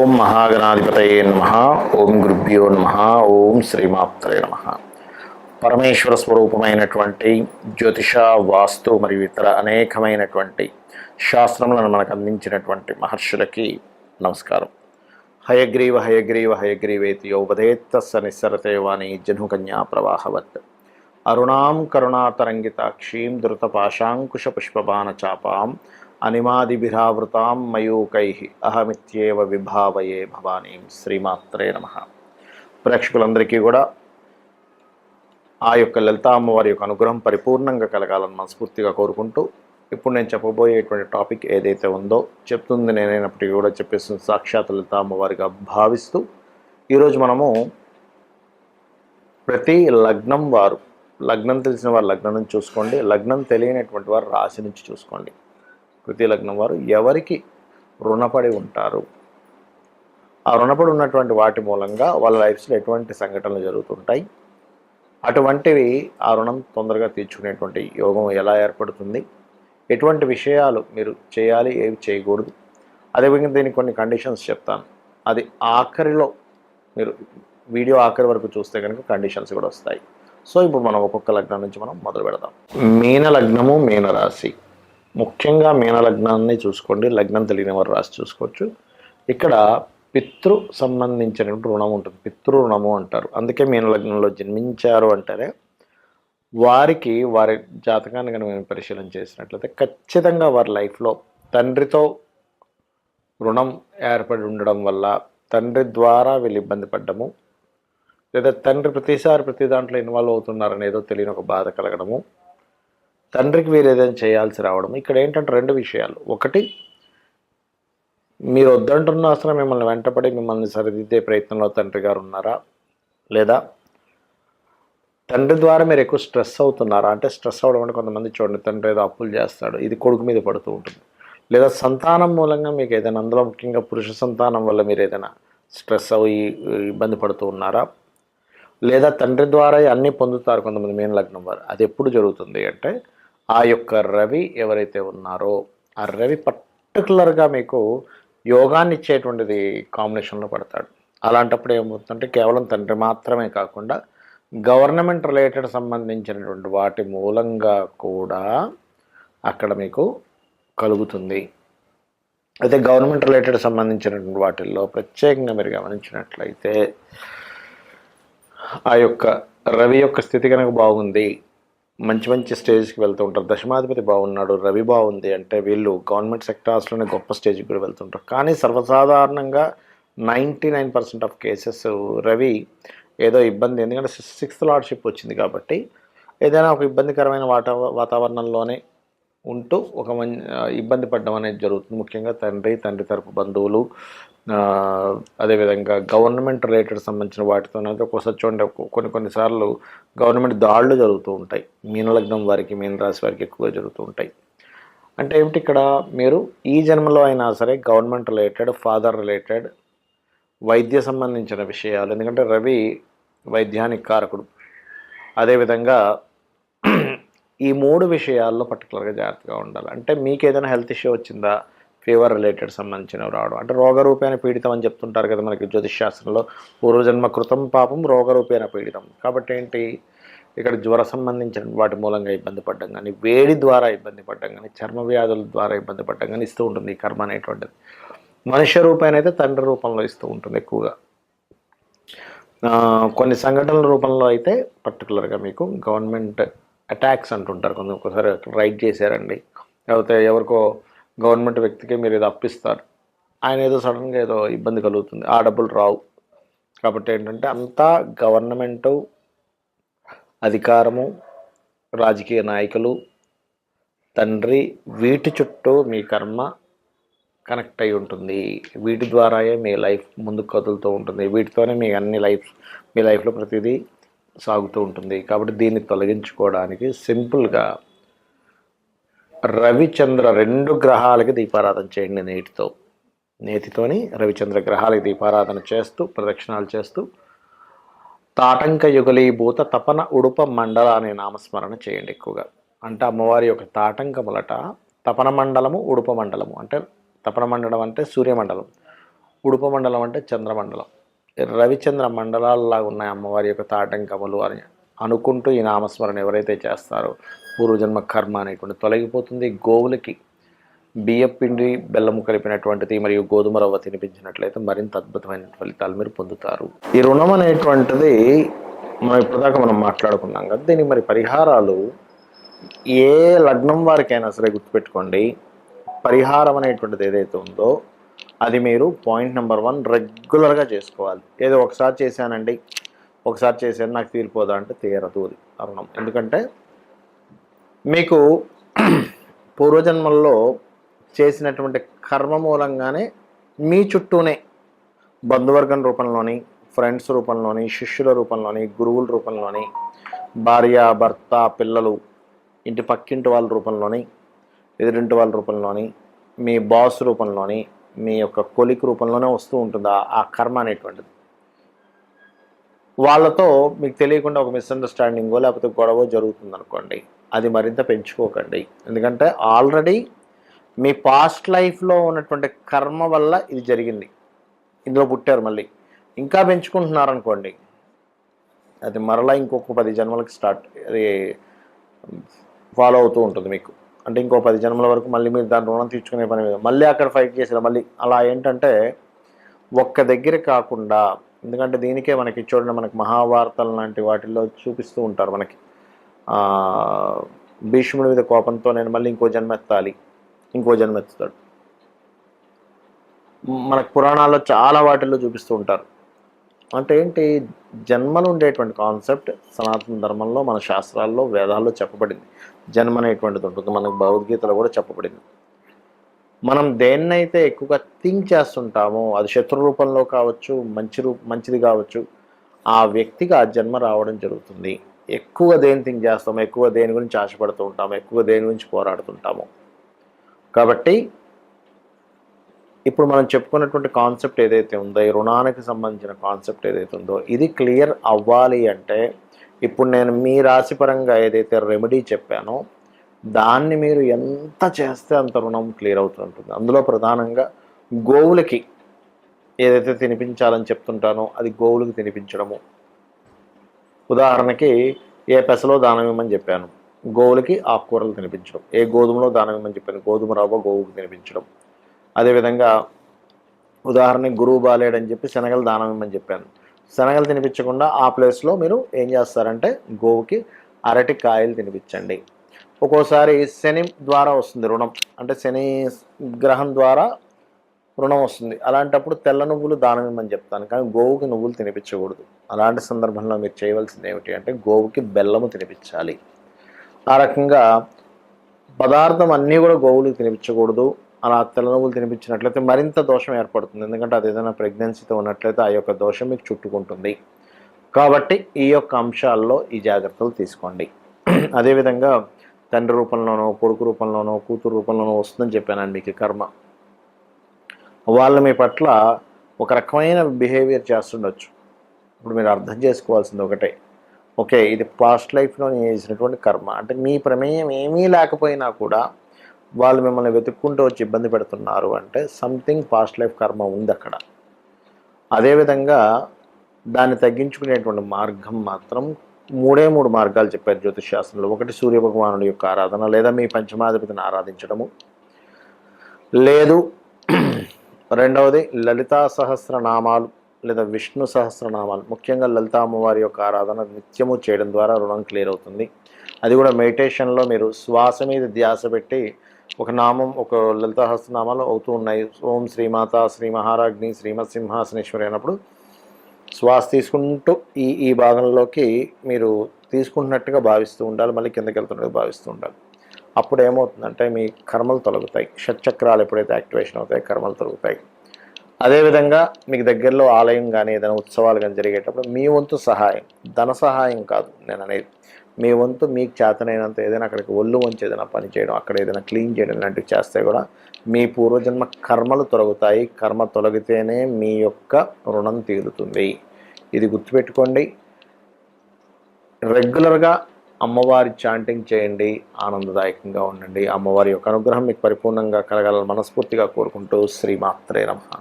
ఓం మహాగణాధిపతయే నమః. ఓం గురుభ్యో నమః. ఓం శ్రీమాత్రే నమః. పరమేశ్వర స్వరూపమైనటువంటి జ్యోతిష, వాస్తు మరియు ఇతర అనేకమైనటువంటి శాస్త్రములను మనకు అందించినటువంటి మహర్షులకి నమస్కారం. హయగ్రీవ హయగ్రీవ హయగ్రీవేతి యోపదేత్తస్స నిస్సరతే వాణి జహ్నుకన్యా ప్రవాహవత్. అరుణాం కరుణాతరంగితాక్షీం ధృతపాశాంకుశ పుష్పబాణచాపాం అనిమాదిభిరావృతాం మయూకైః అహమిత్యేవ విభావయే భవానీం. శ్రీమాత్రే నమః. ప్రేక్షకులందరికీ కూడా ఆ యొక్క లలితా అమ్మవారి యొక్క అనుగ్రహం పరిపూర్ణంగా కలగాలని మనస్ఫూర్తిగా కోరుకుంటూ, ఇప్పుడు నేను చెప్పబోయేటువంటి టాపిక్ ఏదైతే ఉందో, చెప్తుంది నేనైనప్పటికీ కూడా చెప్పేస్తుంది సాక్షాత్ లలితా అమ్మవారిగా భావిస్తూ, ఈరోజు మనము ప్రతి లగ్నం వారు, లగ్నం తెలిసిన వారు లగ్నం నుంచి చూసుకోండి, లగ్నం తెలియనటువంటి వారు రాశి నుంచి చూసుకోండి. ప్రతి లగ్నం వారు ఎవరికి రుణపడి ఉంటారు, ఆ రుణపడి ఉన్నటువంటి వాటి మూలంగా వాళ్ళ లైఫ్స్లో ఎటువంటి సంఘటనలు జరుగుతుంటాయి, అటువంటివి ఆ రుణం తొందరగా తీర్చుకునేటువంటి యోగం ఎలా ఏర్పడుతుంది, ఎటువంటి విషయాలు మీరు చేయాలి, ఏవి చేయకూడదు, అదేవిధంగా దీనికి కొన్ని కండిషన్స్ చెప్తాను. అది ఆఖరిలో మీరు వీడియో ఆఖరి వరకు చూస్తే కనుక కండిషన్స్ కూడా వస్తాయి. సో ఇప్పుడు మనం ఒక్కొక్క లగ్నం నుంచి మనం మొదలు పెడదాం. మీన లగ్నము, మీనరాశి. ముఖ్యంగా మీన లగ్నాన్ని చూసుకోండి, లగ్నం తెలియని వారు రాశి చూసుకోవచ్చు. ఇక్కడ పితృ సంబంధించినటువంటి రుణం ఉంటుంది, పితృ రుణము అంటారు. అందుకే మీన లగ్నంలో జన్మించారు అంటారే వారికి వారి జాతకాన్ని కనుక మేము పరిశీలన చేసినట్లయితే ఖచ్చితంగా వారి లైఫ్లో తండ్రితో రుణం ఏర్పడి ఉండడం వల్ల, తండ్రి ద్వారా వీళ్ళు ఇబ్బంది పడ్డము, లేదా తండ్రి ప్రతి దాంట్లో ఇన్వాల్వ్ అవుతున్నారని ఏదో తెలియని ఒక బాధ కలగడము, తండ్రికి వీరు ఏదైనా చేయాల్సి రావడం. ఇక్కడ ఏంటంటే రెండు విషయాలు. ఒకటి, మీరు వద్దంటున్న అసలు మిమ్మల్ని వెంటపడి మిమ్మల్ని సరిదిద్దే ప్రయత్నంలో తండ్రి గారు ఉన్నారా, లేదా తండ్రి ద్వారా మీరు ఎక్కువ స్ట్రెస్ అవుతున్నారా. అంటే స్ట్రెస్ అవ్వడం అంటే కొంతమంది చూడండి, తండ్రి ఏదో అప్పులు చేస్తాడు, ఇది కొడుకు మీద పడుతూ ఉంటుంది. లేదా సంతానం మూలంగా మీకు ఏదైనా, అందులో ముఖ్యంగా పురుష సంతానం వల్ల మీరు ఏదైనా స్ట్రెస్ అవి ఇబ్బంది పడుతూ ఉన్నారా, లేదా తండ్రి ద్వారా అన్నీ పొందుతారు కొంతమంది మీన లగ్నం వారు. అది ఎప్పుడు జరుగుతుంది అంటే, ఆ యొక్క రవి ఎవరైతే ఉన్నారో ఆ రవి పర్టికులర్గా మీకు యోగాన్ని ఇచ్చేటువంటిది కాంబినేషన్లో పడతాడు. అలాంటప్పుడు ఏమవుతుందంటే కేవలం తండ్రి మాత్రమే కాకుండా గవర్నమెంట్ రిలేటెడ్ సంబంధించినటువంటి వాటి మూలంగా కూడా అక్కడ మీకు కలుగుతుంది. అయితే గవర్నమెంట్ రిలేటెడ్ సంబంధించినటువంటి వాటిల్లో ప్రత్యేకంగా మీరు గమనించినట్లయితే ఆ యొక్క రవి యొక్క స్థితి కనుక బాగుంది, మంచి మంచి స్టేజ్కి వెళ్తూ ఉంటారు. దశమాధిపతి బాగున్నాడు, రవి బాగుంది అంటే వీళ్ళు గవర్నమెంట్ సెక్టార్స్లోనే గొప్ప స్టేజ్కి కూడా వెళ్తుంటారు. కానీ సర్వసాధారణంగా 99% ఆఫ్ కేసెస్ రవి ఏదో ఇబ్బంది, ఎందుకంటే 6th లార్డ్షిప్ వచ్చింది కాబట్టి ఏదైనా ఒక ఇబ్బందికరమైన వాతావరణంలోనే ఉంటూ ఒక ఇబ్బంది పడడం అనేది జరుగుతుంది. ముఖ్యంగా తండ్రి తరపు బంధువులు, అదేవిధంగా గవర్నమెంట్ రిలేటెడ్ సంబంధించిన వాటితో ఒక్కోసారి చూడండి, కొన్నిసార్లు గవర్నమెంట్ దాడులు జరుగుతూ ఉంటాయి. మీనలగ్నం వారికి, మీనరాశి వారికి ఎక్కువగా జరుగుతూ ఉంటాయి. అంటే ఏమిటి, ఇక్కడ మీరు ఈ జన్మలో అయినా సరే గవర్నమెంట్ రిలేటెడ్, ఫాదర్ రిలేటెడ్, వైద్య సంబంధించిన విషయాలు, ఎందుకంటే రవి వైద్యానికి కారకుడు. అదేవిధంగా ఈ 3 విషయాల్లో పర్టికులర్గా జాగ్రత్తగా ఉండాలి. అంటే మీకు ఏదైనా హెల్త్ ఇష్యూ వచ్చిందా, ఫీవర్ రిలేటెడ్ సంబంధించినవి రావడం, అంటే రోగరూపేణ పీడితం అని చెప్తుంటారు కదా మనకి జ్యోతిష్ శాస్త్రంలో, పూర్వజన్మ కృతం పాపం రోగరూపేణ పీడితం. కాబట్టి ఏంటి, ఇక్కడ జ్వర సంబంధించిన వాటి మూలంగా ఇబ్బంది పడ్డం కానీ, వేడి ద్వారా ఇబ్బంది పడ్డం కానీ, చర్మ వ్యాధుల ద్వారా ఇబ్బంది పడ్డం కానీ ఇస్తూ ఉంటుంది ఈ కర్మ అనేటువంటిది. మనుష్య రూపేణ అయితే తండ్రి రూపంలో ఇస్తూ ఉంటుంది ఎక్కువగా. కొన్ని సంఘటనల రూపంలో అయితే పర్టికులర్గా మీకు గవర్నమెంట్ అటాక్స్ అంటుంటారు. ఒకసారి రైడ్ చేశారండి, లేకపోతే ఎవరికో గవర్నమెంట్ వ్యక్తికి మీరు ఏదో అప్పిస్తారు, ఆయన ఏదో సడన్గా ఏదో ఇబ్బంది కలుగుతుంది, ఆ డబ్బులు రావు. కాబట్టి ఏంటంటే అంతా గవర్నమెంటు, అధికారము, రాజకీయ నాయకులు, తండ్రి, వీటి చుట్టూ మీ కర్మ కనెక్ట్ అయి ఉంటుంది. వీటి ద్వారాయే మీ లైఫ్ ముందుకు కదులుతూ ఉంటుంది. వీటితోనే మీ లైఫ్లో ప్రతిదీ సాగుతూ ఉంటుంది. కాబట్టి దీన్ని తొలగించుకోవడానికి సింపుల్గా రవిచంద్ర 2 గ్రహాలకి దీపారాధన చేయండి. నేతితోని రవిచంద్ర గ్రహాలకి దీపారాధన చేస్తూ, ప్రదక్షిణాలు చేస్తూ, తాటంక యుగలీభూత తపన ఉడుప మండల అనే నామస్మరణ చేయండి ఎక్కువగా. అంటే అమ్మవారి యొక్క తాటంకములట తపన మండలము, ఉడుప మండలము. అంటే తపన మండలం అంటే సూర్యమండలం, ఉడుపు మండలం అంటే చంద్రమండలం. రవిచంద్ర మండలాల్లాగా ఉన్నాయి అమ్మవారి యొక్క తాటంకములు అని అనుకుంటూ ఈ నామస్మరణ ఎవరైతే చేస్తారో పూర్వజన్మ కర్మ అనేటువంటి తొలగిపోతుంది. గోవులకి బియ్యపిండి బెల్లము కలిపినటువంటిది మరియు గోధుమ రవ్వ తినిపించినట్లయితే మరింత అద్భుతమైన ఫలితాలు మీరు పొందుతారు. ఈ రుణం అనేటువంటిది మనం మాట్లాడుకున్నాం కదా, దీనికి మరి పరిహారాలు ఏ లగ్నం వారికైనా సరే గుర్తుపెట్టుకోండి. పరిహారం అనేటువంటిది ఏదైతే ఉందో అది మీరు పాయింట్ నెంబర్ 1 రెగ్యులర్గా చేసుకోవాలి. ఏదో ఒకసారి చేశానండి, ఒకసారి చేశాను నాకు తీరిపోదా అంటే తీరదు అది రుణం. ఎందుకంటే మీకు పూర్వజన్మల్లో చేసినటువంటి కర్మ మూలంగానే మీ చుట్టూనే బంధువర్గం రూపంలోని, ఫ్రెండ్స్ రూపంలోని, శిష్యుల రూపంలోని, గురువుల రూపంలోని, భార్య భర్త పిల్లలు, ఇంటి పక్కింటి వాళ్ళ రూపంలోని, ఎదురింటి వాళ్ళ రూపంలోని, మీ బాస్ రూపంలోని, మీ యొక్క కొలిక్ రూపంలోనే వస్తూ ఉంటుంది ఆ కర్మ అనేటువంటిది. వాళ్ళతో మీకు తెలియకుండా ఒక మిస్అండర్స్టాండింగో లేకపోతే గొడవ జరుగుతుంది అనుకోండి, అది మరింత పెంచుకోకండి. ఎందుకంటే ఆల్రెడీ మీ పాస్ట్ లైఫ్లో ఉన్నటువంటి కర్మ వల్ల ఇది జరిగింది, ఇందులో పుట్టారు, మళ్ళీ ఇంకా పెంచుకుంటున్నారనుకోండి అది మరలా ఇంకొక 10 జన్మలకి అది ఫాలో అవుతూ ఉంటుంది మీకు. అంటే ఇంకో 10 జన్మల వరకు మళ్ళీ మీరు దాని రుణం తీర్చుకునే పని మీద మళ్ళీ అక్కడ ఫైట్ చేసారు మళ్ళీ. అలా ఏంటంటే ఒక్క దగ్గర కాకుండా, ఎందుకంటే దీనికే మనకి చూడండి, మనకి మహాభారతం లాంటి వాటిల్లో చూపిస్తూ ఉంటారు మనకి భీష్ముడి మీద కోపంతో నేను మళ్ళీ ఇంకో జన్మెత్తాలి, ఇంకో జన్మెత్తుతాడు. మనకు పురాణాల్లో చాలా వాటిల్లో చూపిస్తూ ఉంటారు. అంటే ఏంటి, జన్మలు ఉండేటువంటి కాన్సెప్ట్ సనాతన ధర్మంలో మన శాస్త్రాల్లో వేదాల్లో చెప్పబడింది. జన్మ అనేటువంటిది ఉంటుంది, మనకు భగవద్గీతలో కూడా చెప్పబడింది. మనం దేన్నైతే ఎక్కువగా థింక్ చేస్తుంటామో అది శత్రు రూపంలో కావచ్చు, మంచిది కావచ్చు, ఆ వ్యక్తికి ఆ జన్మ రావడం జరుగుతుంది. ఎక్కువగా దేని థింక్ చేస్తామో, ఎక్కువ దేని గురించి ఆశపడుతూ ఉంటాము, ఎక్కువ దేని గురించి పోరాడుతుంటాము. కాబట్టి ఇప్పుడు మనం చెప్పుకున్నటువంటి కాన్సెప్ట్ ఏదైతే ఉందో, ఈ రుణానికి సంబంధించిన కాన్సెప్ట్ ఏదైతే ఉందో ఇది క్లియర్ అవ్వాలి అంటే ఇప్పుడు నేను మీ రాశిపరంగా ఏదైతే రెమెడీ చెప్పానో దాన్ని మీరు ఎంత చేస్తే అంత రుణం క్లియర్ అవుతుంటుంది. అందులో ప్రధానంగా గోవులకి ఏదైతే తినిపించాలని చెప్తుంటానో అది గోవులకి తినిపించడము. ఉదాహరణకి ఏ పెసలో దానం ఇవ్వమని చెప్పాను, గోవులకి ఆకుకూరలు తినిపించడం. ఏ గోధుమలో దానం ఇవ్వమని చెప్పాను, గోధుమ రవ్వ గోవుకి తినిపించడం. అదేవిధంగా ఉదాహరణకి గురువు బాలేడని చెప్పి శనగలు దానం ఇవ్వమని చెప్పాను, శనగలు తినిపించకుండా ఆ ప్లేస్లో మీరు ఏం చేస్తారంటే గోవుకి అరటి కాయలు తినిపించండి. ఒక్కోసారి శని ద్వారా వస్తుంది రుణం, అంటే శని గ్రహం ద్వారా రుణం వస్తుంది. అలాంటప్పుడు తెల్ల నువ్వులు దానం ఇవ్వమని చెప్తాను, కానీ గోవుకి నువ్వులు తినిపించకూడదు. అలాంటి సందర్భంలో మీరు చేయవలసింది ఏమిటి అంటే గోవుకి బెల్లము తినిపించాలి. ఆ రకంగా పదార్థం అన్నీ కూడా గోవులకు తినిపించకూడదు. అలా తెల్ల నువ్వులు తినిపించినట్లయితే మరింత దోషం ఏర్పడుతుంది. ఎందుకంటే అది ఏదైనా ప్రెగ్నెన్సీతో ఉన్నట్లయితే ఆ యొక్క దోషం మీకు చుట్టుకుంటుంది. కాబట్టి ఈ యొక్క అంశాల్లో ఈ జాగ్రత్తలు తీసుకోండి. అదేవిధంగా తండ్రి రూపంలోనో, కొడుకు రూపంలోనో, కూతురు రూపంలోనో వస్తుందని చెప్పానండి మీకు కర్మ. వాళ్ళు మీ పట్ల ఒక రకమైన బిహేవియర్ చేస్తుండొచ్చు. ఇప్పుడు మీరు అర్థం చేసుకోవాల్సింది ఒకటే, ఓకే ఇది పాస్ట్ లైఫ్లో నేను చేసినటువంటి కర్మ, అంటే మీ ప్రమేయం ఏమీ లేకపోయినా కూడా వాళ్ళు మిమ్మల్ని వెతుక్కుంటూ వచ్చి ఇబ్బంది పెడుతున్నారు అంటే సంథింగ్ పాస్ట్ లైఫ్ కర్మ ఉంది అక్కడ. అదేవిధంగా దాన్ని తగ్గించుకునేటువంటి మార్గం మాత్రం 3 మార్గాలు చెప్పారు జ్యోతిష్ శాస్త్రంలో. ఒకటి సూర్యభగవానుడి యొక్క ఆరాధన, లేదా మీ పంచమాధిపతిని ఆరాధించడము, లేదు రెండవది లలితా సహస్రనామాలు లేదా విష్ణు సహస్రనామాలు, ముఖ్యంగా లలితా అమ్మవారి యొక్క ఆరాధన నిత్యము చేయడం ద్వారా రుణం క్లియర్ అవుతుంది. అది కూడా మెడిటేషన్లో మీరు శ్వాస మీద ధ్యాస పెట్టి ఒక నామం, ఒక లలితా సహస్రనామాలు అవుతూ ఉన్నాయి. ఓం శ్రీమాత శ్రీ మహారాజ్ని శ్రీమత్ సింహాసనేశ్వరి అయినప్పుడు శ్వాస తీసుకుంటూ ఈ భాగంలోకి మీరు తీసుకుంటున్నట్టుగా భావిస్తూ ఉండాలి, మళ్ళీ కిందకి వెళ్తున్నట్టుగా భావిస్తూ ఉండాలి. అప్పుడు ఏమవుతుందంటే మీ కర్మలు తొలగుతాయి. షట్చక్రాలు ఎప్పుడైతే యాక్టివేషన్ అవుతాయి కర్మలు తొలగుతాయి. అదేవిధంగా మీకు దగ్గరలో ఆలయం కానీ ఏదైనా ఉత్సవాలు కానీ జరిగేటప్పుడు మీ వంతు సహాయం, ధన సహాయం కాదు నేను అనేది, మీ వంతు మీకు చేతనైనంత ఏదైనా అక్కడికి ఒళ్ళు వంచి ఏదైనా పని చేయడం, అక్కడ ఏదైనా క్లీన్ చేయడం లాంటివి చేస్తే కూడా మీ పూర్వజన్మ కర్మలు తొలగుతాయి. కర్మ తొలగితేనే మీ యొక్క రుణం తీరుతుంది. ఇది గుర్తుపెట్టుకోండి. రెగ్యులర్గా అమ్మవారి చాంటింగ్ చేయండి, ఆనందదాయకంగా ఉండండి. అమ్మవారి యొక్క అనుగ్రహం మీకు పరిపూర్ణంగా కలగాలని మనస్ఫూర్తిగా కోరుకుంటూ శ్రీమాత్రే నమః.